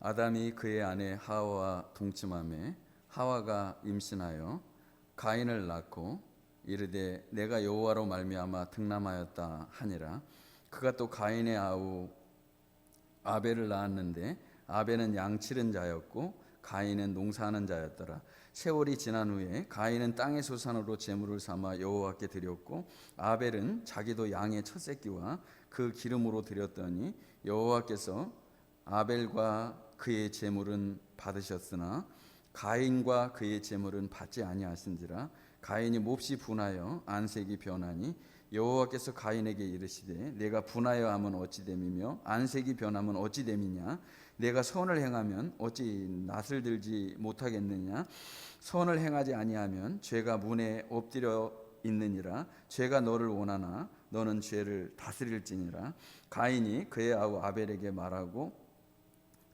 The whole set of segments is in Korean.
아담이 그의 아내 하와와 동침하매 하와가 임신하여 가인을 낳고 이르되 내가 여호와로 말미암아 득남하였다 하니라. 그가 또 가인의 아우 아벨을 낳았는데 아벨은 양치는 자였고 가인은 농사하는 자였더라. 세월이 지난 후에 가인은 땅의 소산으로 제물을 삼아 여호와께 드렸고 아벨은 자기도 양의 첫 새끼와 그 기름으로 드렸더니 여호와께서 아벨과 그의 제물은 받으셨으나 가인과 그의 제물은 받지 아니하신지라. 가인이 몹시 분하여 안색이 변하니 여호와께서 가인에게 이르시되 내가 분하여 함은 어찌 됨이며 안색이 변함은 어찌 됨이냐. 내가 선을 행하면 어찌 낯을 들지 못하겠느냐. 선을 행하지 아니하면 죄가 문에 엎드려 있느니라. 죄가 너를 원하나 너는 죄를 다스릴지니라. 가인이 그의 아우 아벨에게 말하고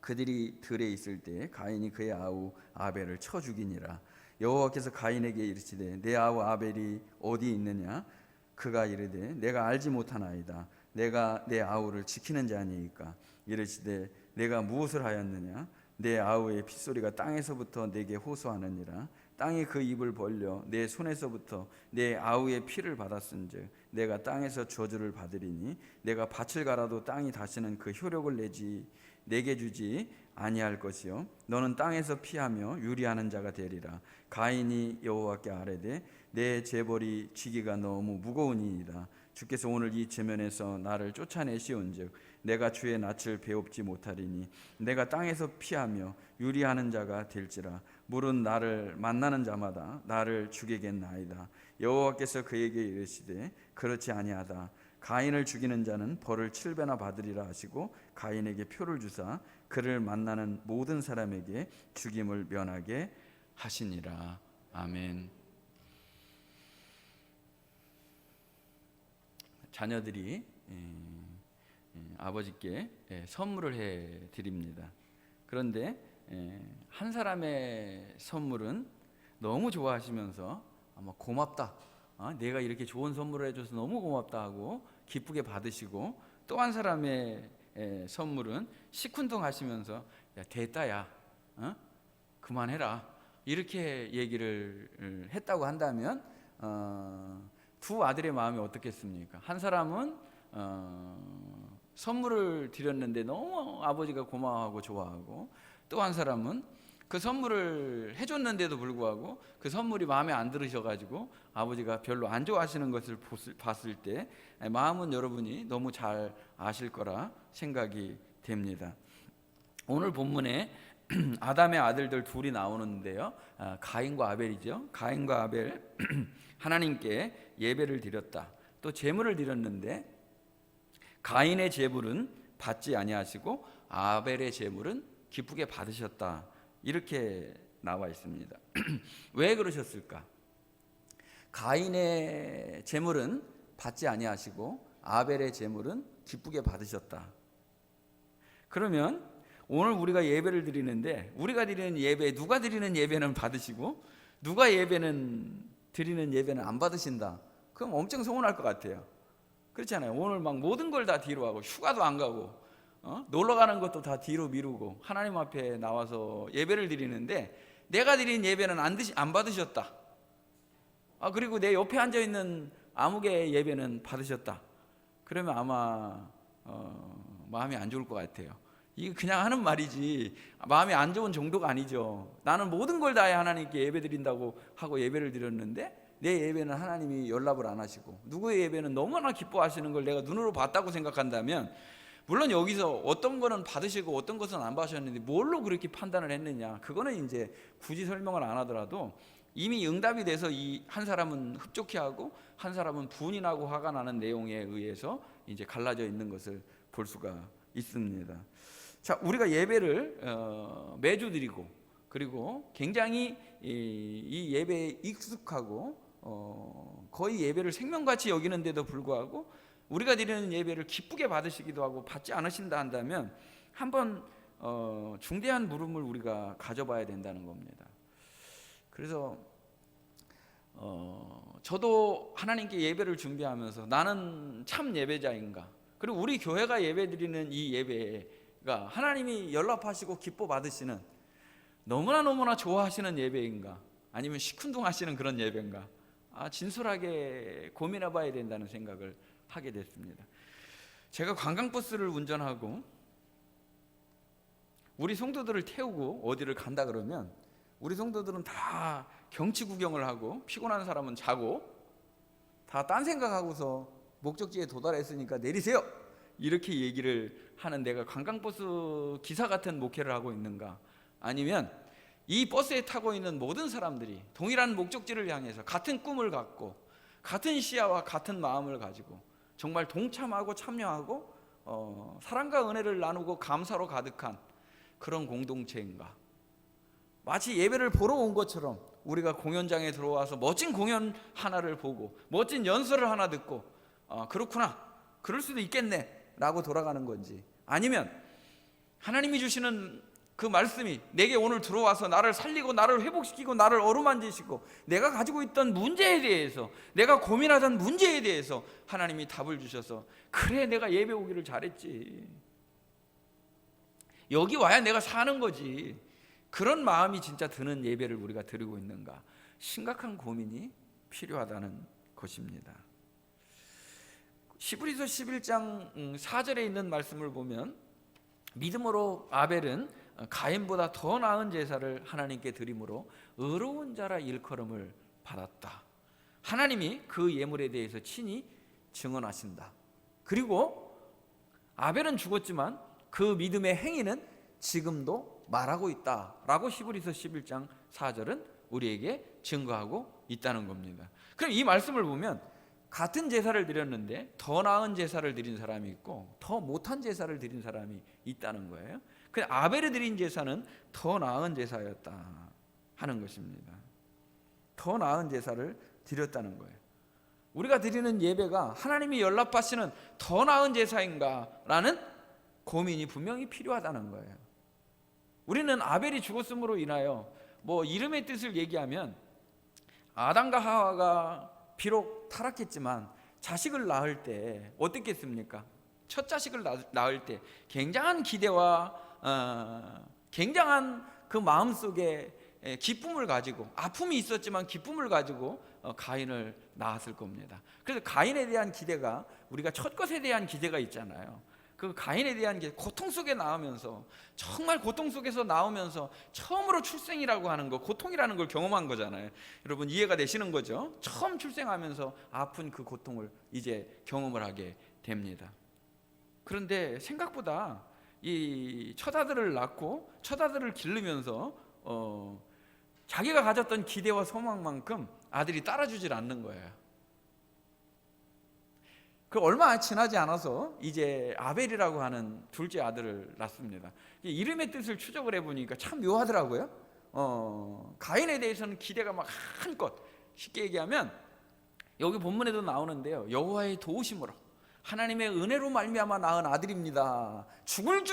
그들이 들에 있을 때 가인이 그의 아우 아벨을 쳐 죽이니라. 여호와께서 가인에게 이르시되 내 아우 아벨이 어디 있느냐. 그가 이르되 내가 알지 못하나이다. 내가 내 아우를 지키는 자니이까. 이르시되 내가 무엇을 하였느냐. 내 아우의 핏소리가 땅에서부터 내게 호소하느니라. 땅이 그 입을 벌려 내 손에서부터 내 아우의 피를 받았은즉 내가 땅에서 저주를 받으리니 내가 밭을 갈아도 땅이 다시는 그 효력을 내게 주지 아니할 것이요 너는 땅에서 피하며 유리하는 자가 되리라. 가인이 여호와께 아뢰되 내 재벌이 지기가 너무 무거우니이다. 주께서 오늘 이 제면에서 나를 쫓아내시온즉 내가 주의 낯을 배웁지 못하리니 내가 땅에서 피하며 유리하는 자가 될지라. 물은 나를 만나는 자마다 나를 죽이겠나이다. 여호와께서 그에게 이르시되 그렇지 아니하다. 가인을 죽이는 자는 벌을 7배나 받으리라 하시고 가인에게 표를 주사 그를 만나는 모든 사람에게 죽임을 면하게 하시니라. 아멘. 자녀들이 아버지께 선물을 해 드립니다. 그런데 한 사람의 선물은 너무 좋아하시면서 아마 고맙다, 내가 이렇게 좋은 선물을 해줘서 너무 고맙다 하고 기쁘게 받으시고, 또 한 사람의 선물은 시큰둥하시면서 야 됐다 야 그만해라 이렇게 얘기를 했다고 한다면 두 아들의 마음이 어떻겠습니까? 한 사람은 선물을 드렸는데 너무 아버지가 고마워하고 좋아하고, 또 한 사람은 그 선물을 해줬는데도 불구하고 그 선물이 마음에 안 들으셔가지고 아버지가 별로 안 좋아하시는 것을 봤을 때 마음은 여러분이 너무 잘 아실 거라 생각이 됩니다. 오늘 본문에 아담의 아들들 둘이 나오는데요, 가인과 아벨이죠. 가인과 아벨 하나님께 예배를 드렸다, 또 제물을 드렸는데 가인의 제물은 받지 아니하시고 아벨의 제물은 기쁘게 받으셨다, 이렇게 나와 있습니다. 왜 그러셨을까? 가인의 제물은 받지 아니하시고 아벨의 제물은 기쁘게 받으셨다. 그러면 오늘 우리가 예배를 드리는데 우리가 드리는 예배, 누가 드리는 예배는 받으시고 누가 드리는 예배는 안 받으신다. 그럼 엄청 서운할 것 같아요. 그렇잖아요. 오늘 막 모든 걸 다 뒤로 하고 휴가도 안 가고 놀러 가는 것도 다 뒤로 미루고 하나님 앞에 나와서 예배를 드리는데 내가 드린 예배는 안 받으셨다. 그리고 내 옆에 앉아 있는 아무개 예배는 받으셨다. 그러면 아마 마음이 안 좋을 것 같아요. 이게 그냥 하는 말이지 마음이 안 좋은 정도가 아니죠. 나는 모든 걸 다해 하나님께 예배 드린다고 하고 예배를 드렸는데 내 예배는 하나님이 연락을 안 하시고 누구의 예배는 너무나 기뻐하시는 걸 내가 눈으로 봤다고 생각한다면, 물론 여기서 어떤 거는 받으시고 어떤 것은 안 받으셨는데 뭘로 그렇게 판단을 했느냐, 그거는 이제 굳이 설명을 안 하더라도 이미 응답이 돼서 이 한 사람은 흡족해하고 한 사람은 분이 나고 화가 나는 내용에 의해서 이제 갈라져 있는 것을 볼 수가 있습니다. 자, 우리가 예배를 매주 드리고 그리고 굉장히 이 예배에 익숙하고 거의 예배를 생명같이 여기는데도 불구하고 우리가 드리는 예배를 기쁘게 받으시기도 하고 받지 않으신다 한다면 한번 중대한 물음을 우리가 가져봐야 된다는 겁니다. 그래서 저도 하나님께 예배를 준비하면서 나는 참 예배자인가, 그리고 우리 교회가 예배 드리는 이 예배에 하나님이 연락하시고 기뻐 받으시는, 너무나 좋아하시는 예배인가, 아니면 시큰둥하시는 그런 예배인가, 진솔하게 고민해 봐야 된다는 생각을 하게 됐습니다. 제가 관광버스를 운전하고 우리 성도들을 태우고 어디를 간다 그러면 우리 성도들은 다 경치 구경을 하고 피곤한 사람은 자고 다 딴 생각하고서 목적지에 도달했으니까 내리세요, 이렇게 얘기를 하는 내가 관광버스 기사 같은 목회를 하고 있는가, 아니면 이 버스에 타고 있는 모든 사람들이 동일한 목적지를 향해서 같은 꿈을 갖고 같은 시야와 같은 마음을 가지고 정말 동참하고 참여하고 사랑과 은혜를 나누고 감사로 가득한 그런 공동체인가. 마치 예배를 보러 온 것처럼 우리가 공연장에 들어와서 멋진 공연 하나를 보고 멋진 연설을 하나 듣고 그렇구나, 그럴 수도 있겠네 라고 돌아가는 건지, 아니면 하나님이 주시는 그 말씀이 내게 오늘 들어와서 나를 살리고 나를 회복시키고 나를 어루만지시고 내가 가지고 있던 문제에 대해서, 내가 고민하던 문제에 대해서 하나님이 답을 주셔서 그래 내가 예배 오기를 잘했지, 여기 와야 내가 사는 거지, 그런 마음이 진짜 드는 예배를 우리가 드리고 있는가, 심각한 고민이 필요하다는 것입니다. 히브리서 11장 4절에 있는 말씀을 보면 믿음으로 아벨은 가인보다 더 나은 제사를 하나님께 드림으로 의로운 자라 일컬음을 받았다. 하나님이 그 예물에 대해서 친히 증언하신다. 그리고 아벨은 죽었지만 그 믿음의 행위는 지금도 말하고 있다라고 히브리서 11장 4절은 우리에게 증거하고 있다는 겁니다. 그럼 이 말씀을 보면 같은 제사를 드렸는데 더 나은 제사를 드린 사람이 있고 더 못한 제사를 드린 사람이 있다는 거예요. 그 아벨이 드린 제사는 더 나은 제사였다 하는 것입니다. 더 나은 제사를 드렸다는 거예요. 우리가 드리는 예배가 하나님이 연락하시는 더 나은 제사인가라는 고민이 분명히 필요하다는 거예요. 우리는 아벨이 죽었음으로 인하여 이름의 뜻을 얘기하면 아담과 하와가 비록 타락했지만 자식을 낳을 때 어떻겠습니까? 첫 자식을 낳을 때 굉장한 기대와 굉장한 그 마음속에 기쁨을 가지고, 아픔이 있었지만 기쁨을 가지고 가인을 낳았을 겁니다. 그래서 가인에 대한 기대가, 우리가 첫 것에 대한 기대가 있잖아요. 그 가인에 대한 게 고통 속에 나오면서, 정말 고통 속에서 나오면서 처음으로 출생이라고 하는 거, 고통이라는 걸 경험한 거잖아요. 여러분 이해가 되시는 거죠? 처음 출생하면서 아픈 그 고통을 이제 경험을 하게 됩니다. 그런데 생각보다 이 첫아들을 낳고 첫아들을 기르면서 자기가 가졌던 기대와 소망만큼 아들이 따라주질 않는 거예요. 그 얼마 지나지 않아서 이제 아벨이라고 하는 둘째 아들을 낳습니다. 이름의 뜻을 추적을 해보니까 참 묘하더라고요. 가인에 대해서는 기대가 막 한껏, 쉽게 얘기하면 여기 본문에도 나오는데요, 여호와의 도우심으로 하나님의 은혜로 말미암아 낳은 아들입니다. 죽을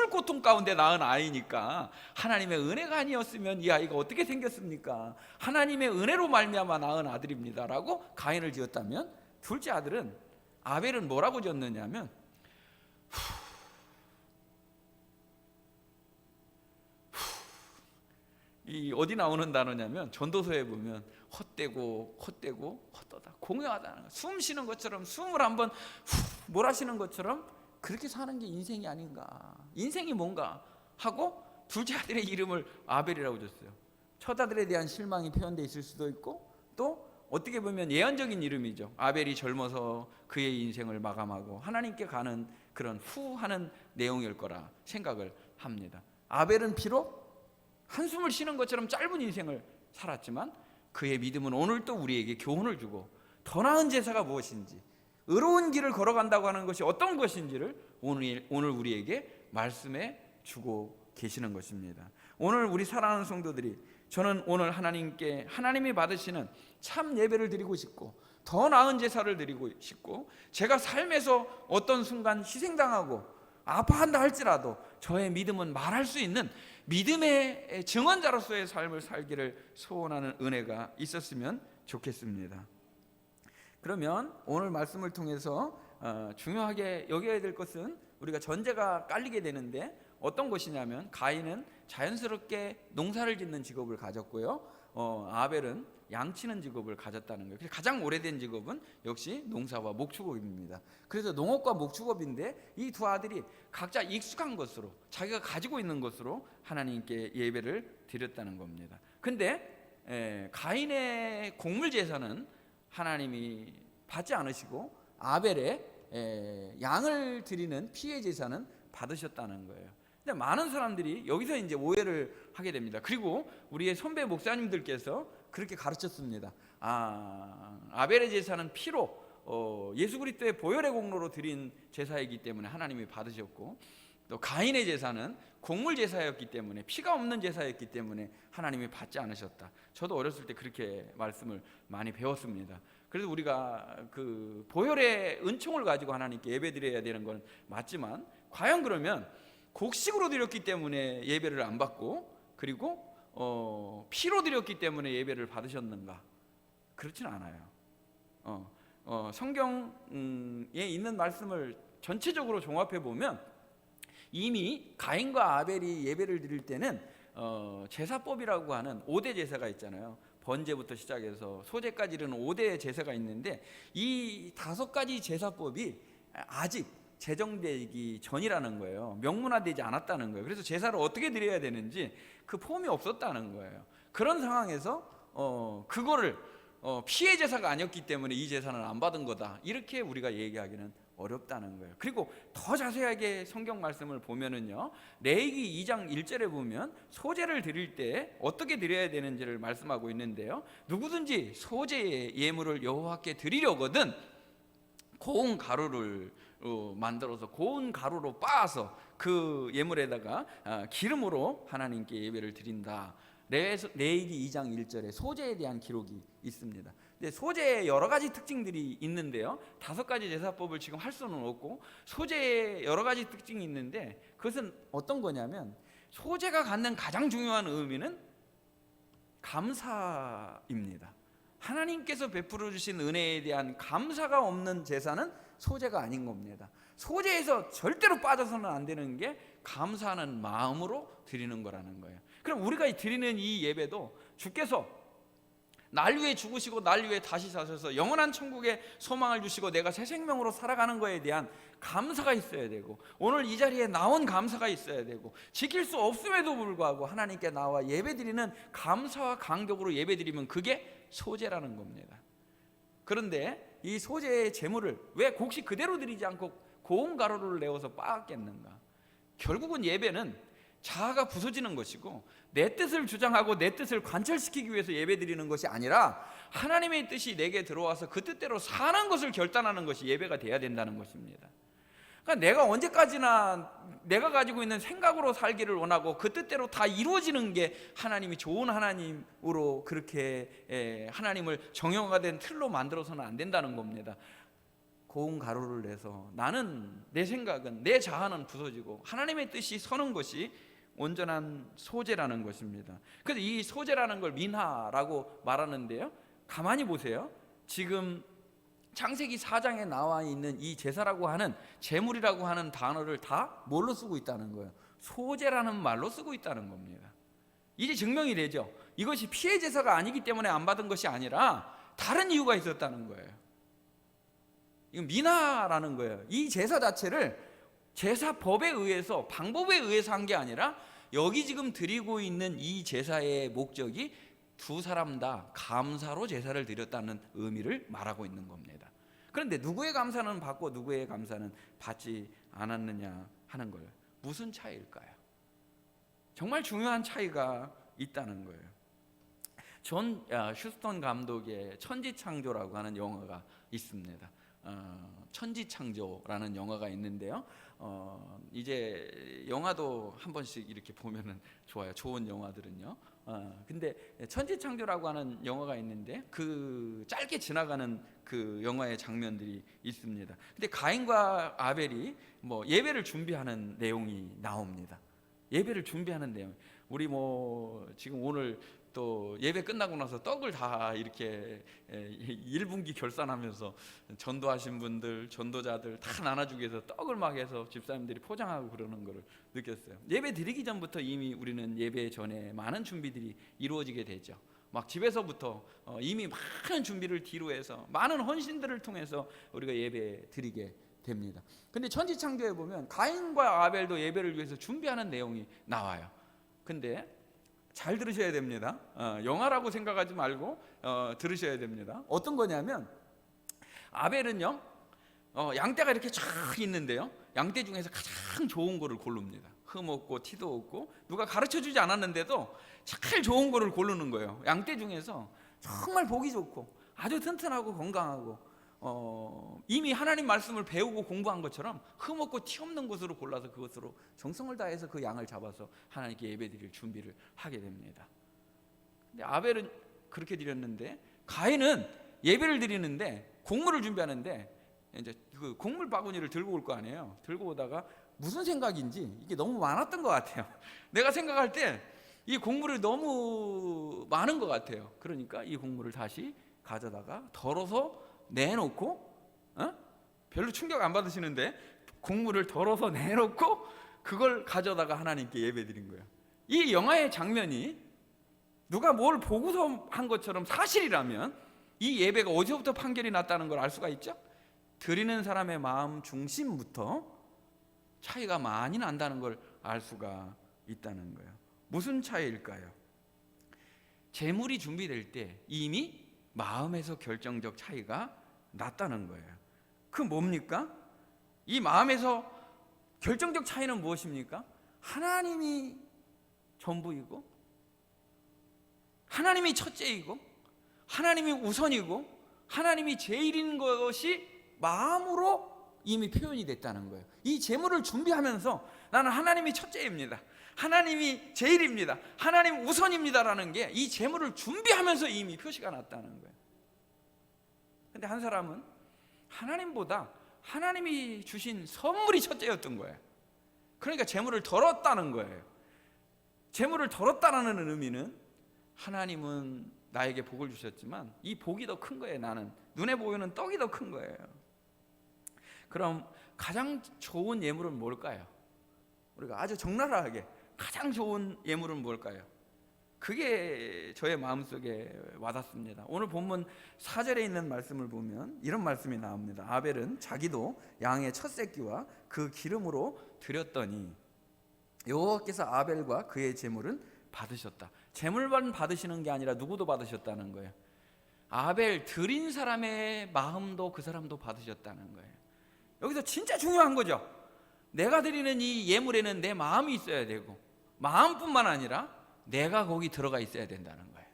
고통 가운데 낳은 아이니까 하나님의 은혜가 아니었으면 이 아이가 어떻게 생겼습니까? 하나님의 은혜로 말미암아 낳은 아들입니다라고 가인을 지었다면, 둘째 아들은 아벨은 뭐라고 지었느냐면 이 어디 나오는 단어냐면 전도서에 보면 헛되고 헛되고 공허하다는 거, 숨 쉬는 것처럼, 숨을 한번 몰아쉬는 것처럼 그렇게 사는 게 인생이 아닌가, 인생이 뭔가 하고 둘째 아들의 이름을 아벨이라고 줬어요. 첫 아들에 대한 실망이 표현되어 있을 수도 있고, 또 어떻게 보면 예언적인 이름이죠. 아벨이 젊어서 그의 인생을 마감하고 하나님께 가는 그런 후하는 내용일 거라 생각을 합니다. 아벨은 비록 한숨을 쉬는 것처럼 짧은 인생을 살았지만 그의 믿음은 오늘도 우리에게 교훈을 주고, 더 나은 제사가 무엇인지, 의로운 길을 걸어간다고 하는 것이 어떤 것인지를 오늘 우리에게 말씀해 주고 계시는 것입니다. 오늘 우리 사랑하는 성도들이, 저는 오늘 하나님이 받으시는 참 예배를 드리고 싶고 더 나은 제사를 드리고 싶고, 제가 삶에서 어떤 순간 희생당하고 아파한다 할지라도 저의 믿음은 말할 수 있는 믿음의 증언자로서의 삶을 살기를 소원하는 은혜가 있었으면 좋겠습니다. 그러면 오늘 말씀을 통해서 중요하게 여겨야 될 것은 우리가 전제가 깔리게 되는데 어떤 것이냐면 가인은 자연스럽게 농사를 짓는 직업을 가졌고요. 아벨은 양치는 직업을 가졌다는 거예요. 그래서 가장 오래된 직업은 역시 농사와 목축업입니다. 그래서 농업과 목축업인데 이 두 아들이 각자 익숙한 것으로 자기가 가지고 있는 것으로 하나님께 예배를 드렸다는 겁니다. 근데 가인의 곡물 제사는 하나님이 받지 않으시고 아벨의 양을 드리는 피의 제사는 받으셨다는 거예요. 근데 많은 사람들이 여기서 이제 오해를 하게 됩니다. 그리고 우리의 선배 목사님들께서 그렇게 가르쳤습니다. 아벨의 제사는 피로 예수 그리스도의 보혈의 공로로 드린 제사이기 때문에 하나님이 받으셨고, 또 가인의 제사는 곡물 제사였기 때문에 피가 없는 제사였기 때문에 하나님이 받지 않으셨다. 저도 어렸을 때 그렇게 말씀을 많이 배웠습니다. 그래서 우리가 그 보혈의 은총을 가지고 하나님께 예배드려야 되는 건 맞지만, 과연 그러면 곡식으로 드렸기 때문에 예배를 안 받고 그리고 피로 드렸기 때문에 예배를 받으셨는가? 그렇지는 않아요. 성경에 있는 말씀을 전체적으로 종합해 보면 이미 가인과 아벨이 예배를 드릴 때는 제사법이라고 하는 5대 제사가 있잖아요. 번제부터 시작해서 소제까지 이르는 5대 제사가 있는데 이 5가지 제사법이 아직 제정되기 전이라는 거예요. 명문화되지 않았다는 거예요. 그래서 제사를 어떻게 드려야 되는지 그 폼이 없었다는 거예요. 그런 상황에서 그거를 피의 제사가 아니었기 때문에 이 제사는 안 받은 거다, 이렇게 우리가 얘기하기는 어렵다는 거예요. 그리고 더 자세하게 성경 말씀을 보면은요, 레위기 2장 1절에 보면 소제를 드릴 때 어떻게 드려야 되는지를 말씀하고 있는데요, 누구든지 소제의 예물을 여호와께 드리려거든 고운 가루를 만들어서 고운 가루로 빻아서 그 예물에다가 기름으로 하나님께 예배를 드린다. 레위기 2장 1절에 소제에 대한 기록이 있습니다. 근데 소제에 여러 가지 특징들이 있는데요, 5가지 제사법을 지금 할 수는 없고 소제에 여러 가지 특징이 있는데 그것은 어떤 거냐면, 소제가 갖는 가장 중요한 의미는 감사입니다. 하나님께서 베풀어 주신 은혜에 대한 감사가 없는 제사는 소제가 아닌 겁니다. 소제에서 절대로 빠져서는 안 되는 게 감사하는 마음으로 드리는 거라는 거예요. 그럼 우리가 드리는 이 예배도 주께서 날 위해 죽으시고 날 위해 다시 사셔서 영원한 천국에 소망을 주시고 내가 새 생명으로 살아가는 거에 대한 감사가 있어야 되고, 오늘 이 자리에 나온 감사가 있어야 되고, 지킬 수 없음에도 불구하고 하나님께 나와 예배드리는 감사와 감격으로 예배드리면 그게 소제라는 겁니다. 그런데 이 소제의 제물을 왜 곡식 그대로 드리지 않고 고운 가루를 내어서 빻았겠는가? 결국은 예배는 자아가 부서지는 것이고 내 뜻을 주장하고 내 뜻을 관철시키기 위해서 예배드리는 것이 아니라 하나님의 뜻이 내게 들어와서 그 뜻대로 사는 것을 결단하는 것이 예배가 돼야 된다는 것입니다. 그러니까 내가 언제까지나 내가 가지고 있는 생각으로 살기를 원하고 그 뜻대로 다 이루어지는 게 하나님이 좋은 하나님으로 그렇게 하나님을 정형화된 틀로 만들어서는 안 된다는 겁니다. 고운 가루를 내서 나는, 내 생각은, 내 자아는 부서지고 하나님의 뜻이 서는 것이 온전한 소제라는 것입니다. 그래서 이 소제라는 걸 민하라고 말하는데요, 가만히 보세요. 지금 창세기 4장에 나와 있는 이 제사라고 하는, 제물이라고 하는 단어를 다 뭘로 쓰고 있다는 거예요? 소제라는 말로 쓰고 있다는 겁니다. 이제 증명이 되죠. 이것이 피의 제사가 아니기 때문에 안 받은 것이 아니라 다른 이유가 있었다는 거예요. 이건 민하라는 거예요. 이 제사 자체를 제사법에 의해서, 방법에 의해서 한 게 아니라 여기 지금 드리고 있는 이 제사의 목적이 두 사람 다 감사로 제사를 드렸다는 의미를 말하고 있는 겁니다. 그런데 누구의 감사는 받고 누구의 감사는 받지 않았느냐 하는 거예요. 무슨 차이일까요? 정말 중요한 차이가 있다는 거예요. 존 슈스턴 감독의 천지창조라고 하는 영화가 있습니다. 천지창조라는 영화가 있는데요, 이제 영화도 한 번씩 이렇게 보면은 좋아요. 좋은 영화들은요. 근데 천지창조라고 하는 영화가 있는데 그 짧게 지나가는 그 영화의 장면들이 있습니다. 근데 가인과 아벨이 뭐 예배를 준비하는 내용이 나옵니다. 예배를 준비하는 내용. 우리 뭐 지금 오늘 또 예배 끝나고 나서 떡을 다 이렇게 1분기 결산하면서 전도하신 분들, 전도자들 다 나눠주기 위해서 떡을 막 해서 집사님들이 포장하고 그러는 거를 느꼈어요. 예배 드리기 전부터 이미 우리는 예배 전에 많은 준비들이 이루어지게 되죠. 막 집에서부터 이미 많은 준비를 뒤로 해서 많은 헌신들을 통해서 우리가 예배 드리게 됩니다. 근데 천지창조에 보면 가인과 아벨도 예배를 위해서 준비하는 내용이 나와요. 근데 잘 들으셔야 됩니다. 영화라고 생각하지 말고 들으셔야 됩니다. 어떤 거냐면 아벨은요 양떼가 이렇게 쫙 있는데요, 양떼 중에서 가장 좋은 거를 고릅니다. 흠 없고 티도 없고 누가 가르쳐주지 않았는데도 제일 좋은 거를 고르는 거예요. 양떼 중에서 정말 보기 좋고 아주 튼튼하고 건강하고 이미 하나님 말씀을 배우고 공부한 것처럼 흠 없고 티 없는 것으로 골라서 그것으로 정성을 다해서 그 양을 잡아서 하나님께 예배드릴 준비를 하게 됩니다. 근데 아벨은 그렇게 드렸는데 가인은 예배를 드리는데 곡물을 준비하는데 이제 그 곡물 바구니를 들고 올 거 아니에요. 들고 오다가 무슨 생각인지 이게 너무 많았던 것 같아요. 내가 생각할 때 이 곡물이 너무 많은 것 같아요. 그러니까 이 곡물을 다시 가져다가 덜어서 내놓고 별로 충격 안 받으시는데 곡물을 덜어서 내놓고 그걸 가져다가 하나님께 예배드린 거예요. 이 영화의 장면이 누가 뭘 보고서 한 것처럼 사실이라면 이 예배가 어디서부터 판결이 났다는 걸 알 수가 있죠. 드리는 사람의 마음 중심부터 차이가 많이 난다는 걸 알 수가 있다는 거예요. 무슨 차이일까요? 재물이 준비될 때 이미 마음에서 결정적 차이가 났다는 거예요. 그 뭡니까? 이 마음에서 결정적 차이는 무엇입니까? 하나님이 전부이고 하나님이 첫째이고 하나님이 우선이고 하나님이 제일인 것이 마음으로 이미 표현이 됐다는 거예요. 이 재물을 준비하면서 나는 하나님이 첫째입니다, 하나님이 제일입니다, 하나님 우선입니다라는 게 이 재물을 준비하면서 이미 표시가 났다는 거예요. 근데 한 사람은 하나님보다 하나님이 주신 선물이 첫째였던 거예요. 그러니까 재물을 덜었다는 거예요. 재물을 덜었다는 의미는 하나님은 나에게 복을 주셨지만 이 복이 더 큰 거예요. 나는 눈에 보이는 떡이 더 큰 거예요. 그럼 가장 좋은 예물은 뭘까요? 우리가 아주 적나라하게 가장 좋은 예물은 뭘까요? 그게 저의 마음속에 와닿습니다. 오늘 본문 4절에 있는 말씀을 보면 이런 말씀이 나옵니다. 아벨은 자기도 양의 첫 새끼와 그 기름으로 드렸더니 여호와께서 아벨과 그의 제물은 받으셨다. 제물만 받으시는 게 아니라 누구도 받으셨다는 거예요. 아벨 드린 사람의 마음도 그 사람도 받으셨다는 거예요. 여기서 진짜 중요한 거죠. 내가 드리는 이 예물에는 내 마음이 있어야 되고 마음뿐만 아니라 내가 거기 들어가 있어야 된다는 거예요.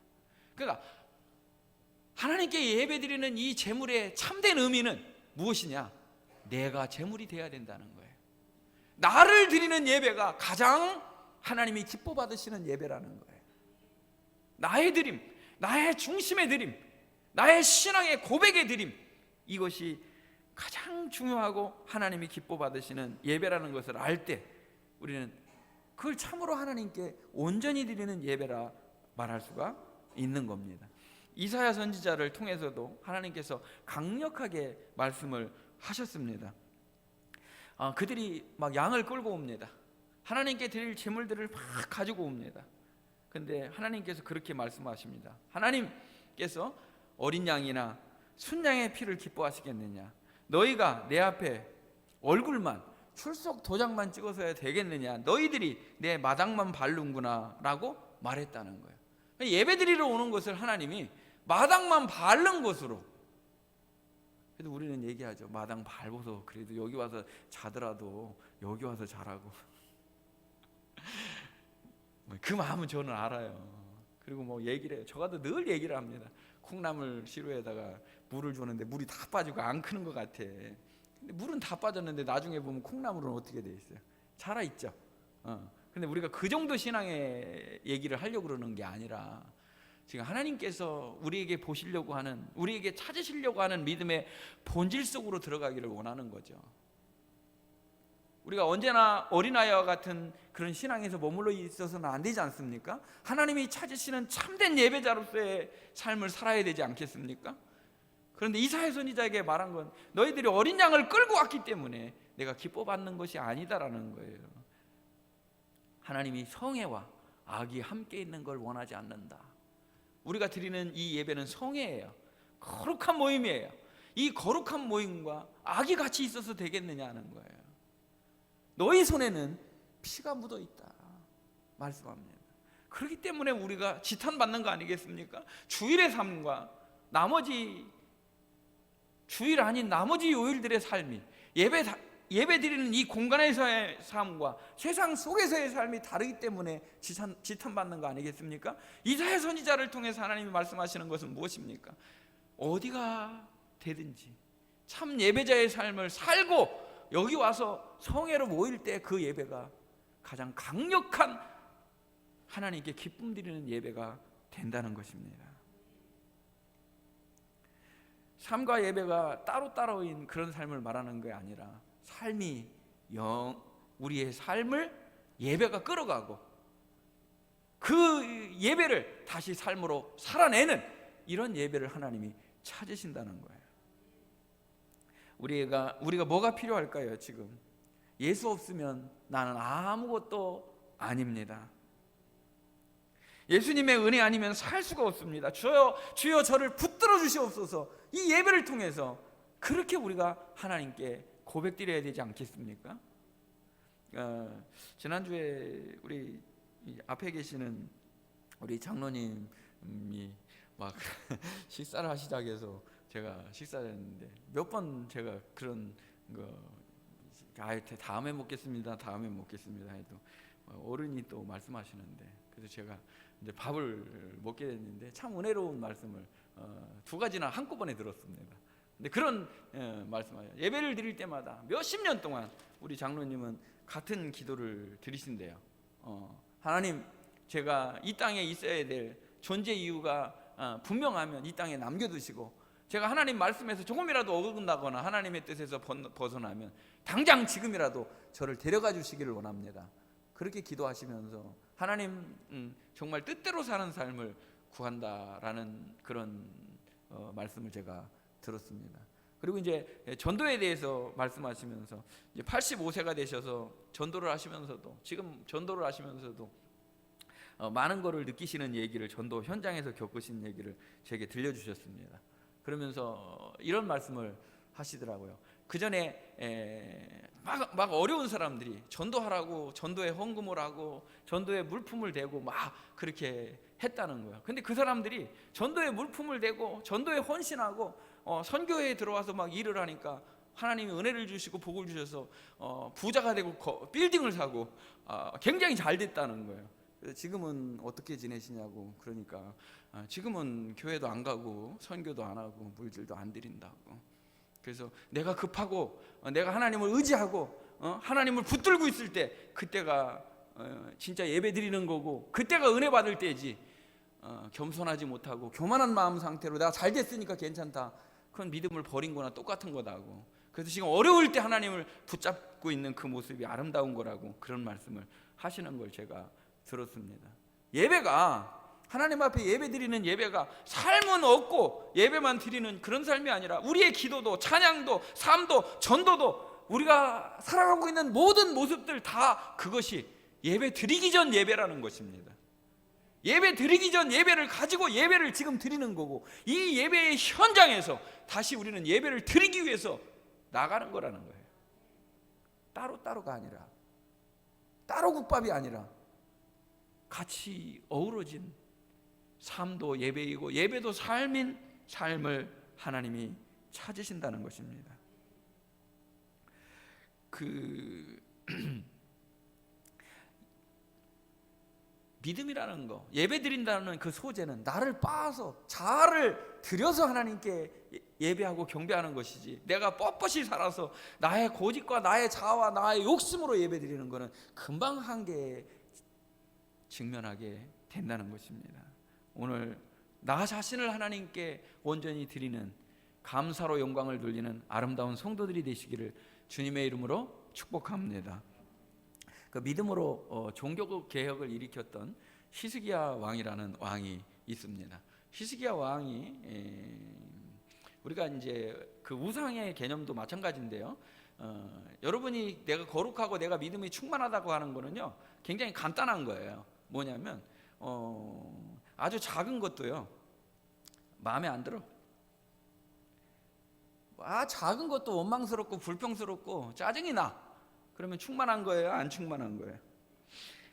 그러니까 하나님께 예배드리는 이 제물의 참된 의미는 무엇이냐? 내가 제물이 돼야 된다는 거예요. 나를 드리는 예배가 가장 하나님이 기뻐 받으시는 예배라는 거예요. 나의 드림, 나의 중심의 드림, 나의 신앙의 고백의 드림, 이것이 가장 중요하고 하나님이 기뻐 받으시는 예배라는 것을 알 때 우리는 그걸 참으로 하나님께 온전히 드리는 예배라 말할 수가 있는 겁니다. 이사야 선지자를 통해서도 하나님께서 강력하게 말씀을 하셨습니다. 그들이 막 양을 끌고 옵니다. 하나님께 드릴 제물들을 막 가지고 옵니다. 근데 하나님께서 그렇게 말씀하십니다. 하나님께서 어린 양이나 순양의 피를 기뻐하시겠느냐? 너희가 내 앞에 얼굴만 출석 도장만 찍어서야 되겠느냐? 너희들이 내 마당만 밟는구나 라고 말했다는 거예요. 예배드리러 오는 것을 하나님이 마당만 밟는 것으로. 그래도 우리는 얘기하죠. 마당 밟아서 그래도 여기 와서 자더라도 여기 와서 자라고. 그 마음은 저는 알아요. 그리고 뭐 얘기를 해요. 저가도 늘 얘기를 합니다. 콩나물 시루에다가 물을 주는데 물이 다 빠지고 안 크는 것 같아. 근데 물은 다 빠졌는데 나중에 보면 콩나물은 어떻게 돼 있어요? 자라 있죠. 근데 우리가 그 정도 신앙의 얘기를 하려고 그러는 게 아니라 지금 하나님께서 우리에게 보시려고 하는, 우리에게 찾으시려고 하는 믿음의 본질 속으로 들어가기를 원하는 거죠. 우리가 언제나 어린아이와 같은 그런 신앙에서 머물러 있어서는 안 되지 않습니까? 하나님이 찾으시는 참된 예배자로서의 삶을 살아야 되지 않겠습니까? 그런데 이사야 선지자에게 말한 건 너희들이 어린 양을 끌고 왔기 때문에 내가 기뻐 받는 것이 아니다라는 거예요. 하나님이 성애와 악이 함께 있는 걸 원하지 않는다. 우리가 드리는 이 예배는 성애예요. 거룩한 모임이에요. 이 거룩한 모임과 악이 같이 있어서 되겠느냐 하는 거예요. 너희 손에는 피가 묻어 있다 말씀합니다. 그렇기 때문에 우리가 지탄받는 거 아니겠습니까? 주일의 삶과 나머지 주일 아닌 나머지 요일들의 삶이 예배 드리는 이 공간에서의 삶과 세상 속에서의 삶이 다르기 때문에 지탄받는 거 아니겠습니까? 이사야 선지자를 통해서 하나님이 말씀하시는 것은 무엇입니까? 어디가 되든지 참 예배자의 삶을 살고 여기 와서 성회로 모일 때 그 예배가 가장 강력한 하나님께 기쁨 드리는 예배가 된다는 것입니다. 삶과 예배가 따로따로인 그런 삶을 말하는 게 아니라 삶이 우리의 삶을 예배가 끌어가고 그 예배를 다시 삶으로 살아내는 이런 예배를 하나님이 찾으신다는 거예요. 우리가 뭐가 필요할까요? 지금 예수 없으면 나는 아무것도 아닙니다. 예수님의 은혜 아니면 살 수가 없습니다. 주여 저를 붙들어 주시옵소서. 이 예배를 통해서 그렇게 우리가 하나님께 고백드려야 되지 않겠습니까? 지난주에 우리 앞에 계시는 우리 장로님이 막 식사를 하시자고 해서 제가 식사를 했는데 몇 번 제가 그런 거 다음에 먹겠습니다 해도 어른이 또 말씀하시는데 그래서 제가 이제 밥을 먹게 됐는데 참 은혜로운 말씀을 두 가지나 한꺼번에 들었습니다. 근데 그런 말씀을 예배를 드릴 때마다 몇십 년 동안 우리 장로님은 같은 기도를 드리신대요. 하나님, 제가 이 땅에 있어야 될 존재 이유가 분명하면 이 땅에 남겨두시고 제가 하나님 말씀에서 조금이라도 어긋나거나 하나님의 뜻에서 벗어나면 당장 지금이라도 저를 데려가 주시기를 원합니다. 그렇게 기도하시면서 하나님 정말 뜻대로 사는 삶을 구한다라는 그런 말씀을 제가 들었습니다. 그리고 이제 전도에 대해서 말씀하시면서 이제 85세가 되셔서 전도를 하시면서도 지금 전도를 하시면서도 많은 거를 느끼시는 얘기를 전도 현장에서 겪으신 얘기를 제게 들려주셨습니다. 그러면서 이런 말씀을 하시더라고요. 그 전에 막 어려운 사람들이 전도하라고 전도에 헌금을 하고 전도에 물품을 대고 막 그렇게 했다는 거예요. 근데 그 사람들이 전도에 물품을 대고 전도에 헌신하고 선교회에 들어와서 막 일을 하니까 하나님이 은혜를 주시고 복을 주셔서 부자가 되고 빌딩을 사고 굉장히 잘 됐다는 거예요. 지금은 어떻게 지내시냐고 그러니까 지금은 교회도 안 가고 선교도 안 하고 물질도 안 드린다고. 그래서 내가 급하고 내가 하나님을 의지하고 하나님을 붙들고 있을 때 그때가 진짜 예배 드리는 거고 그때가 은혜 받을 때지 겸손하지 못하고 교만한 마음 상태로 내가 잘 됐으니까 괜찮다. 그건 믿음을 버린 거나 똑같은 거다고. 그래서 지금 어려울 때 하나님을 붙잡고 있는 그 모습이 아름다운 거라고 그런 말씀을 하시는 걸 제가 들었습니다. 예배가 하나님 앞에 예배 드리는 예배가 삶은 없고 예배만 드리는 그런 삶이 아니라 우리의 기도도 찬양도 삶도 전도도 우리가 살아가고 있는 모든 모습들 다 그것이 예배 드리기 전 예배라는 것입니다. 예배 드리기 전 예배를 가지고 예배를 지금 드리는 거고 이 예배의 현장에서 다시 우리는 예배를 드리기 위해서 나가는 거라는 거예요. 따로따로가 아니라 따로 국밥이 아니라 같이 어우러진 삶도 예배이고 예배도 삶인 삶을 하나님이 찾으신다는 것입니다. 믿음이라는 거, 예배 드린다는 그 소재는 나를 빻아서 자아를 들여서 하나님께 예배하고 경배하는 것이지 내가 뻣뻣이 살아서 나의 고집과 나의 자아와 나의 욕심으로 예배 드리는 것은 금방 한계에 직면하게 된다는 것입니다. 오늘 나 자신을 하나님께 온전히 드리는 감사로 영광을 돌리는 아름다운 성도들이 되시기를 주님의 이름으로 축복합니다. 그 믿음으로 종교 개혁을 일으켰던 히스기야 왕이라는 왕이 있습니다. 히스기야 왕이 우리가 이제 그 우상의 개념도 마찬가지인데요. 여러분이 내가 거룩하고 내가 믿음이 충만하다고 하는 거는요, 굉장히 간단한 거예요. 뭐냐면 아주 작은 것도요, 마음에 안 들어. 작은 것도 원망스럽고 불평스럽고 짜증이 나. 그러면 충만한 거예요, 안 충만한 거예요?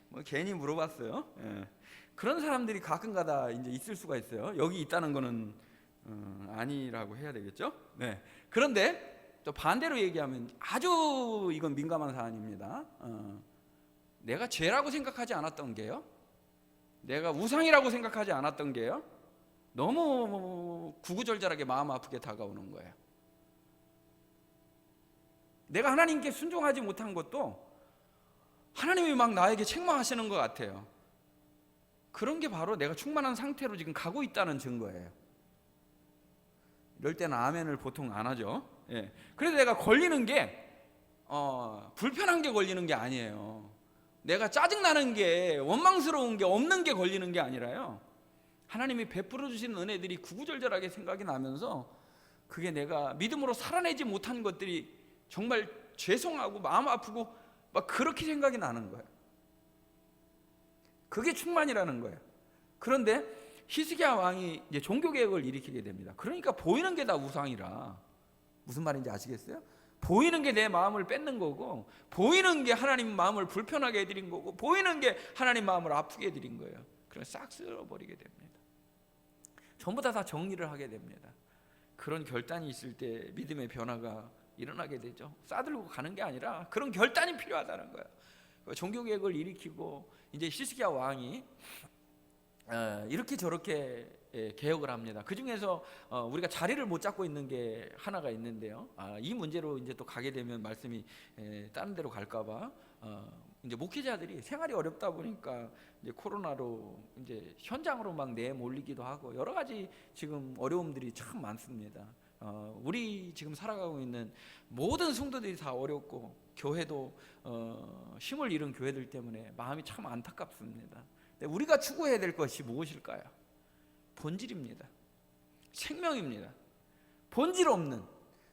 뭐 괜히 물어봤어요. 예. 그런 사람들이 가끔가다 이제 있을 수가 있어요. 여기 있다는 거는 아니라고 해야 되겠죠? 네. 그런데 또 반대로 얘기하면 아주 이건 민감한 사안입니다. 내가 죄라고 생각하지 않았던 게요, 내가 우상이라고 생각하지 않았던 게요, 너무 구구절절하게 마음 아프게 다가오는 거예요. 내가 하나님께 순종하지 못한 것도 하나님이 막 나에게 책망하시는 것 같아요. 그런 게 바로 내가 충만한 상태로 지금 가고 있다는 증거예요. 이럴 때는 아멘을 보통 안 하죠. 예. 그래서 내가 걸리는 게 불편한 게 걸리는 게 아니에요. 내가 짜증나는 게, 원망스러운 게 없는 게 걸리는 게 아니라요, 하나님이 베풀어 주신 은혜들이 구구절절하게 생각이 나면서 그게 내가 믿음으로 살아내지 못한 것들이 정말 죄송하고 마음 아프고 막 그렇게 생각이 나는 거예요. 그게 충만이라는 거예요. 그런데 히스기야 왕이 이제 종교개혁을 일으키게 됩니다. 그러니까 보이는 게 다 우상이라. 무슨 말인지 아시겠어요? 보이는 게 내 마음을 뺏는 거고, 보이는 게 하나님 마음을 불편하게 해드린 거고, 보이는 게 하나님 마음을 아프게 해드린 거예요. 그래서 싹 쓸어버리게 됩니다. 전부 다 정리를 하게 됩니다. 그런 결단이 있을 때 믿음의 변화가 일어나게 되죠. 싸들고 가는 게 아니라 그런 결단이 필요하다는 거예요. 종교개혁을 일으키고 이제 히스기야 왕이 이렇게 저렇게 개혁을 합니다. 그 중에서 우리가 자리를 못 잡고 있는 게 하나가 있는데요. 이 문제로 이제 또 가게 되면 말씀이 다른 데로 갈까봐 이제 목회자들이 생활이 어렵다 보니까 이제 코로나로 이제 현장으로 막 내몰리기도 하고 여러 가지 지금 어려움들이 참 많습니다. 우리 지금 살아가고 있는 모든 성도들이 다 어렵고 교회도 힘을 잃은 교회들 때문에 마음이 참 안타깝습니다. 근데 우리가 추구해야 될 것이 무엇일까요? 본질입니다. 생명입니다. 본질 없는,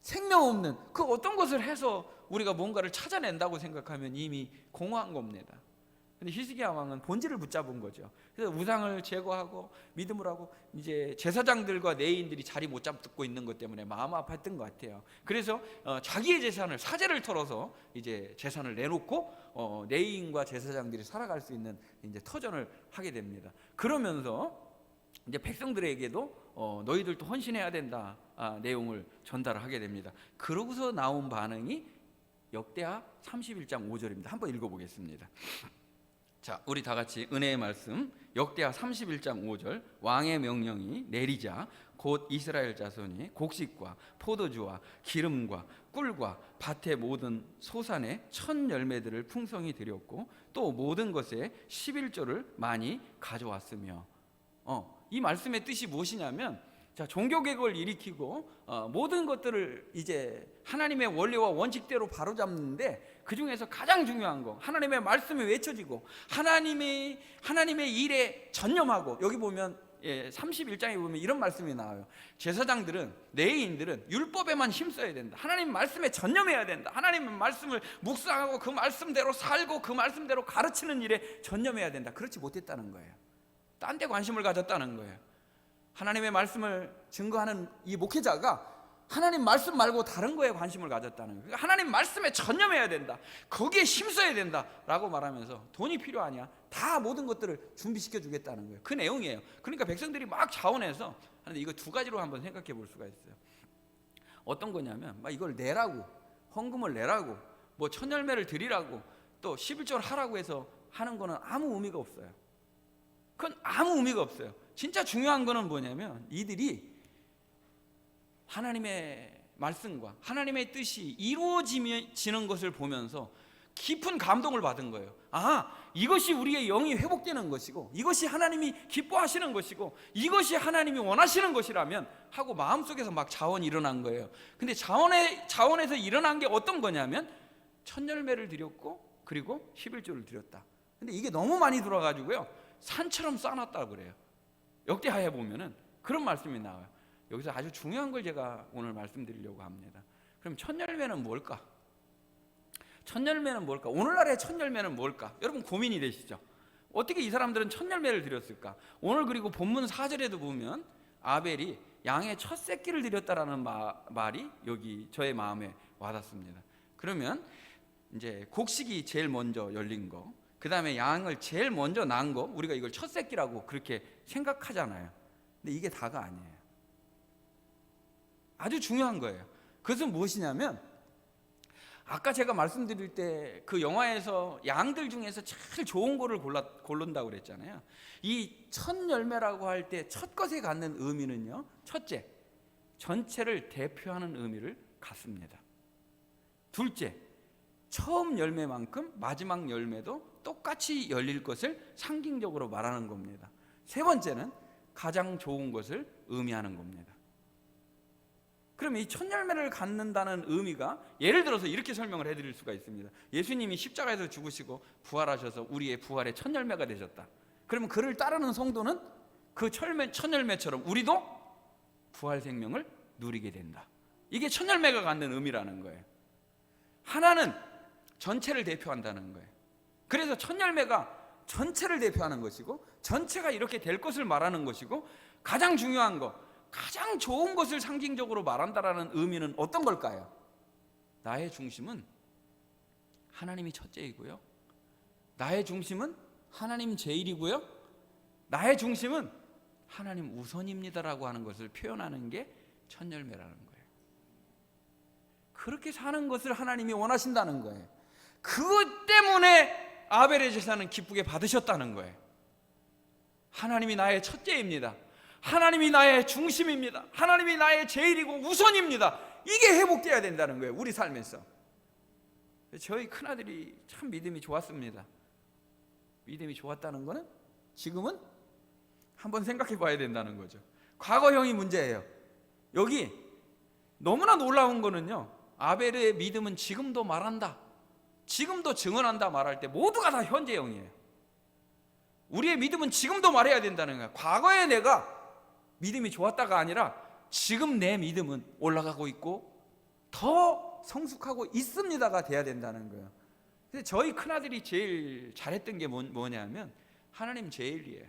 생명 없는 그 어떤 것을 해서 우리가 뭔가를 찾아낸다고 생각하면 이미 공허한 겁니다. 근데 히스기야 왕은 본질을 붙잡은 거죠. 그래서 우상을 제거하고 믿음을 하고 이제 제사장들과 레위인들이 자리 못 잡고 있는 것 때문에 마음 아팠던 것 같아요. 그래서 자기의 재산을, 사제를 털어서 이제 재산을 내놓고 레위인과 제사장들이 살아갈 수 있는 이제 터전을 하게 됩니다. 그러면서 이제 백성들에게도 너희들도 헌신해야 된다 내용을 전달하게 됩니다. 그러고서 나온 반응이 역대하 31장 5절입니다. 한번 읽어보겠습니다. 자, 우리 다 같이 은혜의 말씀 역대하 31장 5절. 왕의 명령이 내리자 곧 이스라엘 자손이 곡식과 포도주와 기름과 꿀과 밭의 모든 소산의 첫 열매들을 풍성히 드렸고 또 모든 것에 11조를 많이 가져왔으며. 이 말씀의 뜻이 무엇이냐면, 자, 종교개혁을 일으키고 모든 것들을 이제 하나님의 원리와 원칙대로 바로잡는데 그 중에서 가장 중요한 거, 하나님의 말씀이 외쳐지고 하나님의 일에 전념하고, 여기 보면 31장에 보면 이런 말씀이 나와요. 제사장들은, 레위인들은 율법에만 힘써야 된다. 하나님 말씀에 전념해야 된다. 하나님의 말씀을 묵상하고 그 말씀대로 살고 그 말씀대로 가르치는 일에 전념해야 된다. 그렇지 못했다는 거예요. 딴 데 관심을 가졌다는 거예요. 하나님의 말씀을 증거하는 이 목회자가 하나님 말씀 말고 다른 거에 관심을 가졌다는 거예요. 하나님 말씀에 전념해야 된다. 거기에 힘써야 된다 라고 말하면서 돈이 필요하냐? 다 모든 것들을 준비시켜 주겠다는 거예요. 그 내용이에요. 그러니까 백성들이 막 자원해서 하는데, 이거 두 가지로 한번 생각해 볼 수가 있어요. 어떤 거냐면 막 이걸 내라고, 헌금을 내라고, 뭐 천열매를 드리라고, 또 11조를 하라고 해서 하는 거는 아무 의미가 없어요. 그건 아무 의미가 없어요. 진짜 중요한 거는 뭐냐면 이들이 하나님의 말씀과 하나님의 뜻이 이루어지는 것을 보면서 깊은 감동을 받은 거예요. 이것이 우리의 영이 회복되는 것이고, 이것이 하나님이 기뻐하시는 것이고, 이것이 하나님이 원하시는 것이라면 하고 마음속에서 막 자원이 일어난 거예요. 근데 자원에서 일어난 게 어떤 거냐면 첫 열매를 드렸고 그리고 11조를 드렸다. 근데 이게 너무 많이 들어가지고요, 산처럼 쌓아놨다고 그래요. 역대하에 보면은 그런 말씀이 나와요. 여기서 아주 중요한 걸 제가 오늘 말씀드리려고 합니다. 그럼 첫 열매는 뭘까? 첫 열매는 뭘까? 오늘날의 첫 열매는 뭘까? 여러분 고민이 되시죠? 어떻게 이 사람들은 첫 열매를 드렸을까? 오늘 그리고 본문 4절에도 보면 아벨이 양의 첫 새끼를 드렸다라는 말이 여기 저의 마음에 와닿습니다. 그러면 이제 곡식이 제일 먼저 열린 거, 그 다음에 양을 제일 먼저 낳은 거, 우리가 이걸 첫 새끼라고 그렇게 생각하잖아요. 근데 이게 다가 아니에요. 아주 중요한 거예요. 그것은 무엇이냐면, 아까 제가 말씀드릴 때 그 영화에서 양들 중에서 제일 좋은 거를 고른다고 그랬잖아요. 이 첫 열매라고 할 때 첫 것에 갖는 의미는요, 첫째, 전체를 대표하는 의미를 갖습니다. 둘째, 처음 열매만큼 마지막 열매도 똑같이 열릴 것을 상징적으로 말하는 겁니다. 세 번째는 가장 좋은 것을 의미하는 겁니다. 그럼 이 첫 열매를 갖는다는 의미가, 예를 들어서 이렇게 설명을 해드릴 수가 있습니다. 예수님이 십자가에서 죽으시고 부활하셔서 우리의 부활의 첫 열매가 되셨다. 그러면 그를 따르는 성도는 그 첫 열매처럼 우리도 부활 생명을 누리게 된다. 이게 첫 열매가 갖는 의미라는 거예요. 하나는 전체를 대표한다는 거예요. 그래서 첫 열매가 전체를 대표하는 것이고, 전체가 이렇게 될 것을 말하는 것이고, 가장 중요한 거, 가장 좋은 것을 상징적으로 말한다라는 의미는 어떤 걸까요? 나의 중심은 하나님이 첫째이고요, 나의 중심은 하나님 제일이고요, 나의 중심은 하나님 우선입니다라고 하는 것을 표현하는 게 첫 열매라는 거예요. 그렇게 사는 것을 하나님이 원하신다는 거예요. 그것 때문에 아벨의 제사는 기쁘게 받으셨다는 거예요. 하나님이 나의 첫째입니다. 하나님이 나의 중심입니다. 하나님이 나의 제일이고 우선입니다. 이게 회복돼야 된다는 거예요, 우리 삶에서. 저희 큰아들이 참 믿음이 좋았습니다. 믿음이 좋았다는 거는 지금은 한번 생각해 봐야 된다는 거죠. 과거형이 문제예요. 여기 너무나 놀라운 거는요, 아벨의 믿음은 지금도 말한다, 지금도 증언한다 말할 때 모두가 다 현재형이에요. 우리의 믿음은 지금도 말해야 된다는 거예요. 과거에 내가 믿음이 좋았다가 아니라 지금 내 믿음은 올라가고 있고 더 성숙하고 있습니다가 돼야 된다는 거예요. 근데 저희 큰아들이 제일 잘했던 게 뭐냐면 하나님 제일이에요.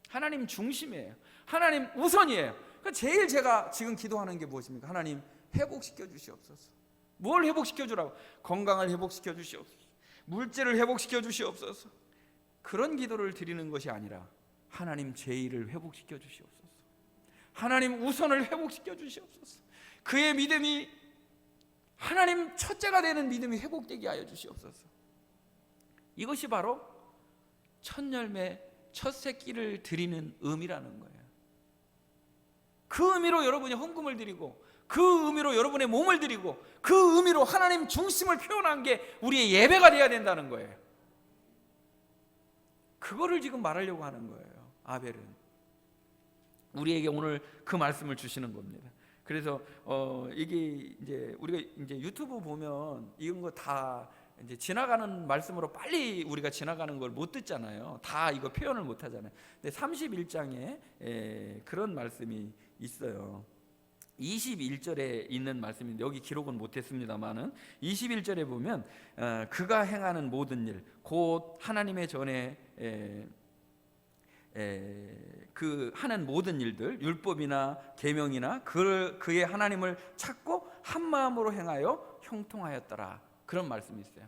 하나님 중심이에요. 하나님 우선이에요. 제일 제가 지금 기도하는 게 무엇입니까? 하나님 회복시켜 주시옵소서. 뭘 회복시켜 주라고? 건강을 회복시켜 주시옵소서. 물질을 회복시켜 주시옵소서. 그런 기도를 드리는 것이 아니라 하나님 제일을 회복시켜 주시옵소서. 하나님 우선을 회복시켜 주시옵소서. 그의 믿음이 하나님 첫째가 되는 믿음이 회복되게 하여 주시옵소서. 이것이 바로 첫 열매, 첫 새끼를 드리는 의미라는 거예요. 그 의미로 여러분이 헌금을 드리고, 그 의미로 여러분의 몸을 드리고, 그 의미로 하나님 중심을 표현한 게 우리의 예배가 돼야 된다는 거예요. 그거를 지금 말하려고 하는 거예요, 아벨은. 우리에게 오늘 그 말씀을 주시는 겁니다. 그래서 이게 이제 우리가 이제 유튜브 보면 이런 거 다 이제 지나가는 말씀으로 빨리 우리가 지나가는 걸 못 듣잖아요. 다 이거 표현을 못 하잖아요. 근데 31장에 그런 말씀이 있어요. 21절에 있는 말씀인데 여기 기록은 못했습니다만은 21절에 보면 그가 행하는 모든 일, 곧 하나님의 전에 그 하는 모든 일들, 율법이나 계명이나 그의 하나님을 찾고 한 마음으로 행하여 형통하였더라, 그런 말씀이 있어요.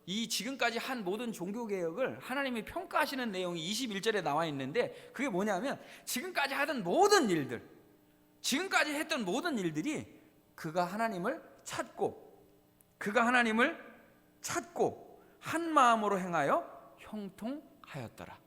이 지금까지 한 모든 종교 개혁을 하나님이 평가하시는 내용이 21절에 나와 있는데, 그게 뭐냐면 지금까지 하던 모든 일들, 지금까지 했던 모든 일들이 그가 하나님을 찾고 한 마음으로 행하여 형통하였더라.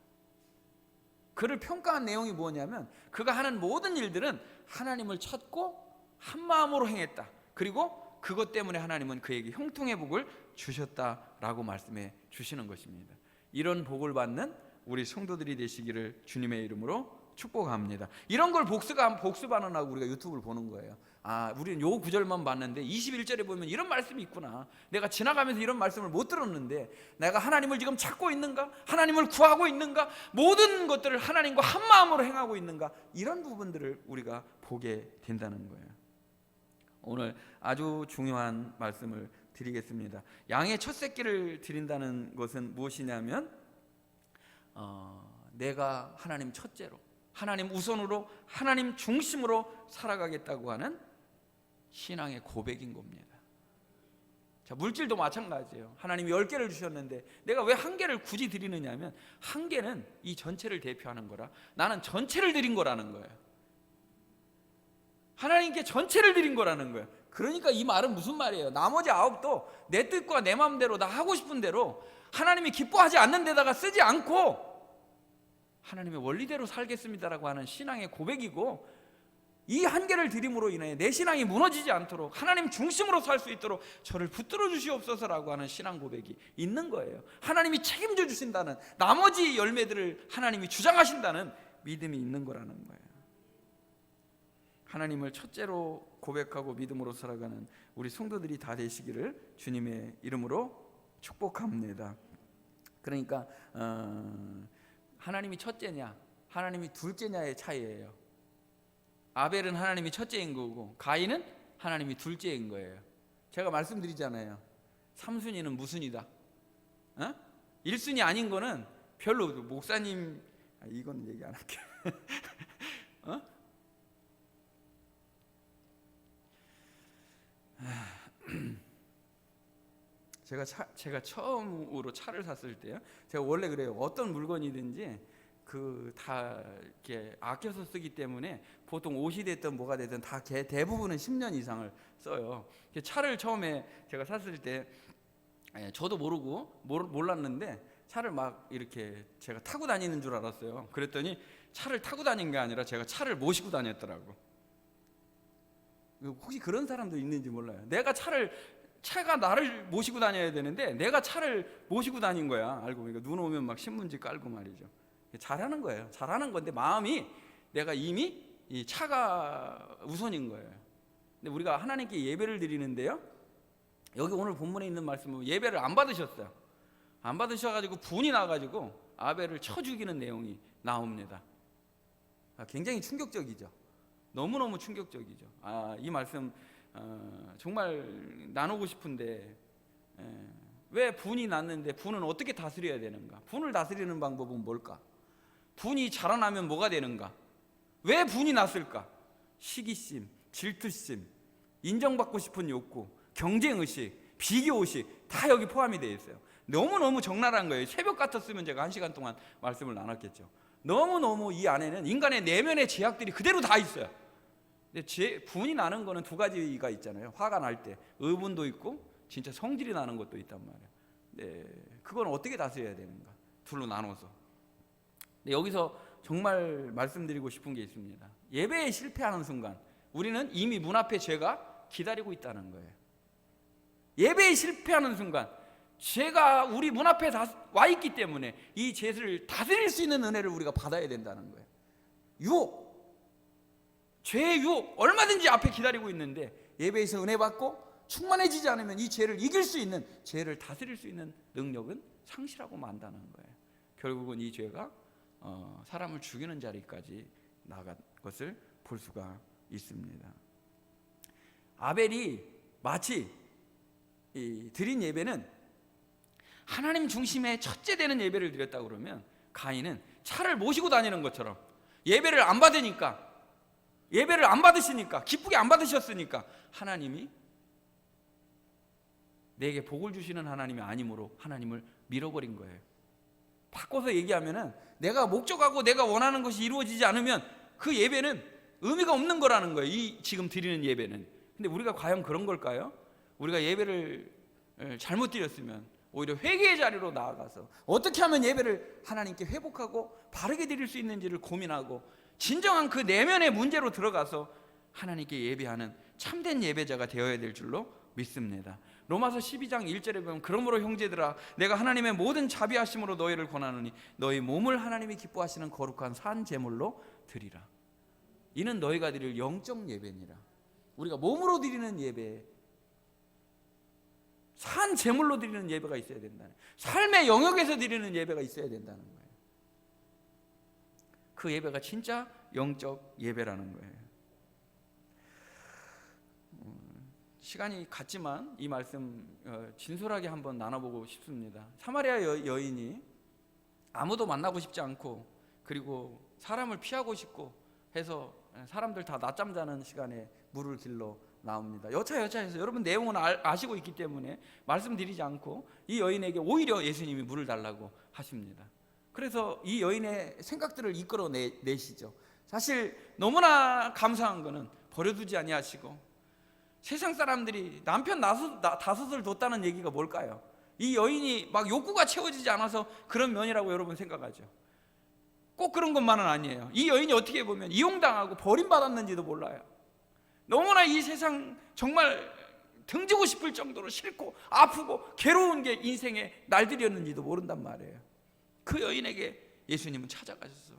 그를 평가한 내용이 뭐냐면 그가 하는 모든 일들은 하나님을 찾고 한 마음으로 행했다. 그리고 그것 때문에 하나님은 그에게 형통의 복을 주셨다라고 말씀해 주시는 것입니다. 이런 복을 받는 우리 성도들이 되시기를 주님의 이름으로 축복합니다. 이런 걸 복습하는 하고 우리가 유튜브를 보는 거예요. 아, 우리는 요 구절만 봤는데 21절에 보면 이런 말씀이 있구나. 내가 지나가면서 이런 말씀을 못 들었는데 내가 하나님을 지금 찾고 있는가? 하나님을 구하고 있는가? 모든 것들을 하나님과 한 마음으로 행하고 있는가? 이런 부분들을 우리가 보게 된다는 거예요. 오늘 아주 중요한 말씀을 드리겠습니다. 양의 첫 새끼를 드린다는 것은 무엇이냐면 내가 하나님 첫째로, 하나님 우선으로, 하나님 중심으로 살아가겠다고 하는 신앙의 고백인 겁니다. 자, 물질도 마찬가지예요. 하나님이 10개를 주셨는데 내가 왜 1개를 굳이 드리느냐 하면 1개는 이 전체를 대표하는 거라, 나는 전체를 드린 거라는 거예요. 하나님께 전체를 드린 거라는 거예요. 그러니까 이 말은 무슨 말이에요? 나머지 9도 내 뜻과 내 마음대로 나 하고 싶은 대로 하나님이 기뻐하지 않는 데다가 쓰지 않고 하나님의 원리대로 살겠습니다라고 하는 신앙의 고백이고, 이 1개를 드림으로 인해 내 신앙이 무너지지 않도록 하나님 중심으로 살 수 있도록 저를 붙들어 주시옵소서라고 하는 신앙 고백이 있는 거예요. 하나님이 책임져 주신다는, 나머지 열매들을 하나님이 주장하신다는 믿음이 있는 거라는 거예요. 하나님을 첫째로 고백하고 믿음으로 살아가는 우리 성도들이 다 되시기를 주님의 이름으로 축복합니다. 그러니까 하나님이 첫째냐, 하나님이 둘째냐의 차이예요. 아벨은 하나님이 첫째인 거고 가인은 하나님이 둘째인 거예요. 제가 말씀드리잖아요. 3순위는 무순이다. 1순위 아닌 거는 별로, 목사님 이건 얘기 안 할게요. 제가 처음으로 차를 샀을 때요, 제가 원래 그래요. 어떤 물건이든지 다 이렇게 아껴서 쓰기 때문에 보통 옷이 됐든 뭐가 됐든 다 대부분은 10년 이상을 써요. 차를 처음에 제가 샀을 때 저도 몰랐는데 차를 막 이렇게 제가 타고 다니는 줄 알았어요. 그랬더니 차를 타고 다닌 게 아니라 제가 차를 모시고 다녔더라고. 혹시 그런 사람도 있는지 몰라요. 차가 나를 모시고 다녀야 되는데 내가 차를 모시고 다닌 거야. 알고 보니까 눈 오면 막 신문지 깔고 말이죠. 잘하는 거예요. 잘하는 건데 마음이 내가 이미 이 차가 우선인 거예요. 근데 우리가 하나님께 예배를 드리는데요, 여기 오늘 본문에 있는 말씀은 예배를 안 받으셨어요. 안 받으셔가지고 분이 나가지고 아벨을 쳐 죽이는 내용이 나옵니다. 굉장히 충격적이죠. 너무너무 충격적이죠. 이 말씀 정말 나누고 싶은데, 왜 분이 났는데 분은 어떻게 다스려야 되는가? 분을 다스리는 방법은 뭘까? 분이 자라나면 뭐가 되는가? 왜 분이 났을까? 시기심, 질투심, 인정받고 싶은 욕구, 경쟁의식, 비교의식 다 여기 포함이 되어 있어요. 너무너무 적나라한 거예요. 새벽 같았으면 제가 1시간 동안 말씀을 나눴겠죠. 너무너무 이 안에는 인간의 내면의 제약들이 그대로 다 있어요. 근데 분이 나는 거는 2가지가 있잖아요. 화가 날 때 의분도 있고 진짜 성질이 나는 것도 있단 말이에요. 네, 그건 어떻게 다스려야 되는가? 둘로 나눠서. 근데 여기서 정말 말씀드리고 싶은 게 있습니다. 예배에 실패하는 순간 우리는 이미 문 앞에 죄가 기다리고 있다는 거예요. 예배에 실패하는 순간 죄가 우리 문 앞에 와 있기 때문에 이 죄를 다스릴 수 있는 은혜를 우리가 받아야 된다는 거예요. 죄의 유혹 얼마든지 앞에 기다리고 있는데 예배에서 은혜 받고 충만해지지 않으면 이 죄를 이길 수 있는, 죄를 다스릴 수 있는 능력은 상실하고 만다는 거예요. 결국은 이 죄가 사람을 죽이는 자리까지 나간 것을 볼 수가 있습니다. 아벨이 마치 드린 예배는 하나님 중심의 첫째 되는 예배를 드렸다고 그러면, 가인은 차를 모시고 다니는 것처럼 예배를 안 받으니까, 예배를 안 받으시니까, 기쁘게 안 받으셨으니까 하나님이 내게 복을 주시는 하나님이 아니므로 하나님을 밀어버린 거예요. 바꿔서 얘기하면은 내가 목적하고 내가 원하는 것이 이루어지지 않으면 그 예배는 의미가 없는 거라는 거예요. 이 지금 드리는 예배는. 근데 우리가 과연 그런 걸까요? 우리가 예배를 잘못 드렸으면 오히려 회개의 자리로 나아가서 어떻게 하면 예배를 하나님께 회복하고 바르게 드릴 수 있는지를 고민하고 진정한 그 내면의 문제로 들어가서 하나님께 예배하는 참된 예배자가 되어야 될 줄로 믿습니다. 로마서 12장 1절에 보면 그러므로 형제들아 내가 하나님의 모든 자비하심으로 너희를 권하노니 너희 몸을 하나님이 기뻐하시는 거룩한 산 제물로 드리라. 이는 너희가 드릴 영적 예배니라. 우리가 몸으로 드리는 예배, 산 제물로 드리는 예배가 있어야 된다는, 삶의 영역에서 드리는 예배가 있어야 된다는 거예요. 그 예배가 진짜 영적 예배라는 거예요. 시간이 갔지만 이 말씀 진솔하게 한번 나눠보고 싶습니다. 사마리아 여인이 아무도 만나고 싶지 않고 그리고 사람을 피하고 싶고 해서 사람들 다 낮잠 자는 시간에 물을 길러 나옵니다. 여차여차해서 여러분 내용은 아시고 있기 때문에 말씀드리지 않고 이 여인에게 오히려 예수님이 물을 달라고 하십니다. 그래서 이 여인의 생각들을 이끌어내시죠. 사실 너무나 감사한 거는 버려두지 아니하시고 세상 사람들이 남편 다섯을 뒀다는 얘기가 뭘까요? 이 여인이 막 욕구가 채워지지 않아서 그런 면이라고 여러분 생각하죠. 꼭 그런 것만은 아니에요. 이 여인이 어떻게 보면 이용당하고 버림받았는지도 몰라요. 너무나 이 세상 정말 등지고 싶을 정도로 싫고 아프고 괴로운 게 인생의 날들이었는지도 모른단 말이에요. 그 여인에게 예수님은 찾아가셔서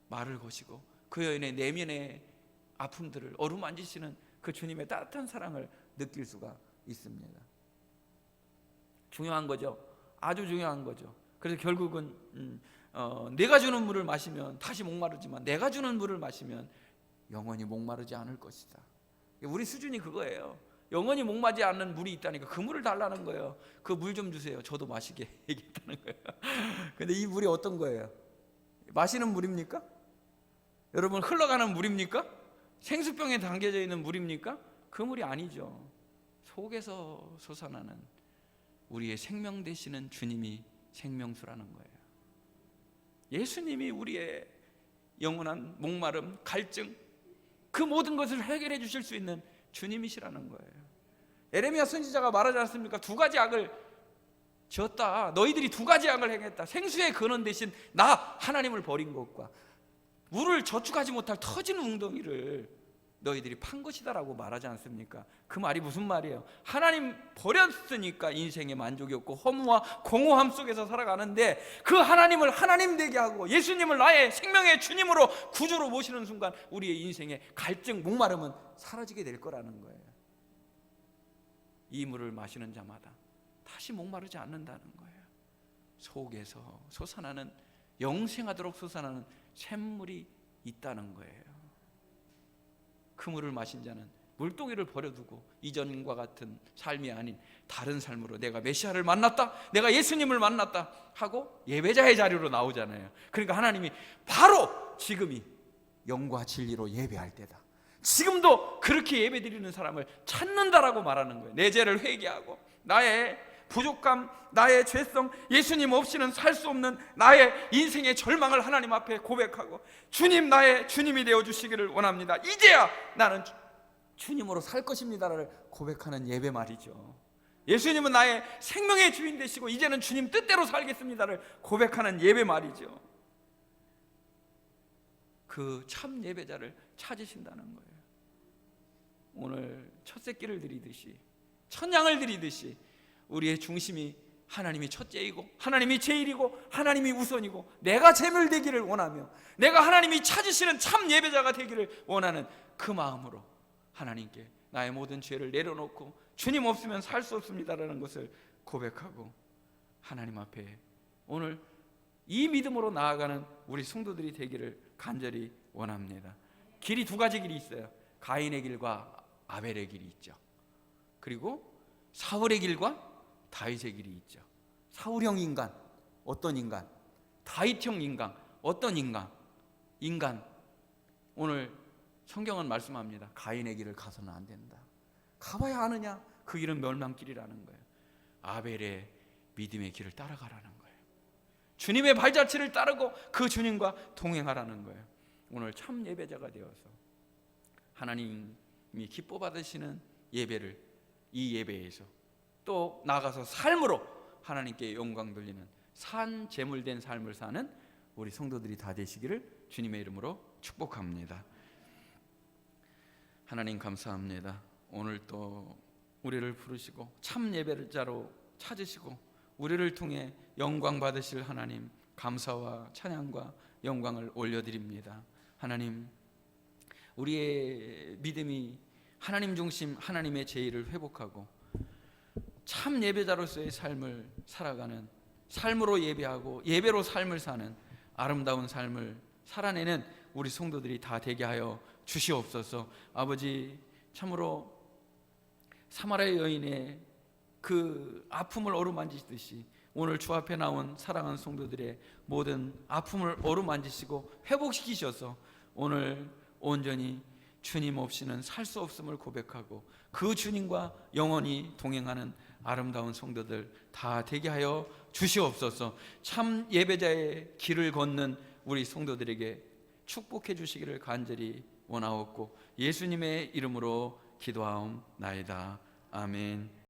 말을 거시고 그 여인의 내면의 아픔들을 어루만지시는 그 주님의 따뜻한 사랑을 느낄 수가 있습니다. 중요한 거죠. 아주 중요한 거죠. 그래서 결국은 내가 주는 물을 마시면 다시 목마르지만 내가 주는 물을 마시면 영원히 목마르지 않을 것이다. 우리 수준이 그거예요. 영원히 목마르지 않는 물이 있다니까 그 물을 달라는 거예요. 그 물 좀 주세요. 저도 마시게 얘기했다는 거예요. 근데 이 물이 어떤 거예요? 마시는 물입니까? 여러분 흘러가는 물입니까? 생수병에 담겨져 있는 물입니까? 그 물이 아니죠. 속에서 솟아나는 우리의 생명 되시는 주님이 생명수라는 거예요. 예수님이 우리의 영원한 목마름, 갈증, 그 모든 것을 해결해 주실 수 있는 주님이시라는 거예요. 에레미야 선지자가 말하지 않습니까? 두 가지 악을 지었다. 너희들이 두 가지 악을 행했다. 생수의 근원 대신 나 하나님을 버린 것과 물을 저축하지 못할 터지는 웅덩이를 너희들이 판 것이다라고 말하지 않습니까? 그 말이 무슨 말이에요? 하나님 버렸으니까 인생의 만족이 없고 허무와 공허함 속에서 살아가는데 그 하나님을 하나님 되게 하고 예수님을 나의 생명의 주님으로 구주로 모시는 순간 우리의 인생의 갈증, 목마름은 사라지게 될 거라는 거예요. 이 물을 마시는 자마다 다시 목마르지 않는다는 거예요. 속에서 솟아나는 영생하도록 솟아나는 샘물이 있다는 거예요. 그 물을 마신 자는 물동이를 버려두고 이전과 같은 삶이 아닌 다른 삶으로 내가 메시아를 만났다, 내가 예수님을 만났다 하고 예배자의 자리로 나오잖아요. 그러니까 하나님이 바로 지금이 영과 진리로 예배할 때다. 지금도 그렇게 예배드리는 사람을 찾는다라고 말하는 거예요. 내 죄를 회개하고 나의 부족감, 나의 죄성, 예수님 없이는 살 수 없는 나의 인생의 절망을 하나님 앞에 고백하고 주님 나의 주님이 되어주시기를 원합니다. 이제야 나는 주님으로 살 것입니다를 고백하는 예배 말이죠. 예수님은 나의 생명의 주인 되시고 이제는 주님 뜻대로 살겠습니다를 고백하는 예배 말이죠. 그 참 예배자를 찾으신다는 거예요. 오늘 첫 새끼를 드리듯이 첫 양을 드리듯이 우리의 중심이 하나님이 첫째이고 하나님이 제일이고 하나님이 우선이고 내가 제물되기를 원하며 내가 하나님이 찾으시는 참 예배자가 되기를 원하는 그 마음으로 하나님께 나의 모든 죄를 내려놓고 주님 없으면 살 수 없습니다라는 것을 고백하고 하나님 앞에 오늘 이 믿음으로 나아가는 우리 성도들이 되기를 간절히 원합니다. 길이 두 가지 길이 있어요. 가인의 길과 아벨의 길이 있죠. 그리고 사울의 길과 다윗의 길이 있죠. 사울형 인간, 어떤 인간? 다윗형 인간, 어떤 인간? 오늘 성경은 말씀합니다. 가인의 길을 가서는 안 된다. 가봐야 아느냐? 그 길은 멸망길이라는 거예요. 아벨의 믿음의 길을 따라가라는 거예요. 주님의 발자취를 따르고 그 주님과 동행하라는 거예요. 오늘 참 예배자가 되어서 하나님이 기뻐 받으시는 예배를 이 예배에서 또 나아가서 삶으로 하나님께 영광 돌리는 산 제물된 삶을 사는 우리 성도들이 다 되시기를 주님의 이름으로 축복합니다. 하나님 감사합니다. 오늘 또 우리를 부르시고 참 예배자로 찾으시고 우리를 통해 영광 받으실 하나님, 감사와 찬양과 영광을 올려드립니다. 하나님, 우리의 믿음이 하나님 중심, 하나님의 제의를 회복하고 참 예배자로서의 삶을 살아가는, 삶으로 예배하고 예배로 삶을 사는 아름다운 삶을 살아내는 우리 성도들이 다 되게 하여 주시옵소서. 아버지, 참으로 사마리아 여인의 그 아픔을 어루만지듯이 오늘 주 앞에 나온 사랑하는 성도들의 모든 아픔을 어루만지시고 회복시키셔서 오늘 온전히 주님 없이는 살 수 없음을 고백하고 그 주님과 영원히 동행하는 아름다운 성도들 다 되게 하여 주시옵소서. 참 예배자의 길을 걷는 우리 성도들에게 축복해 주시기를 간절히 원하옵고 예수님의 이름으로 기도하옵나이다. 아멘.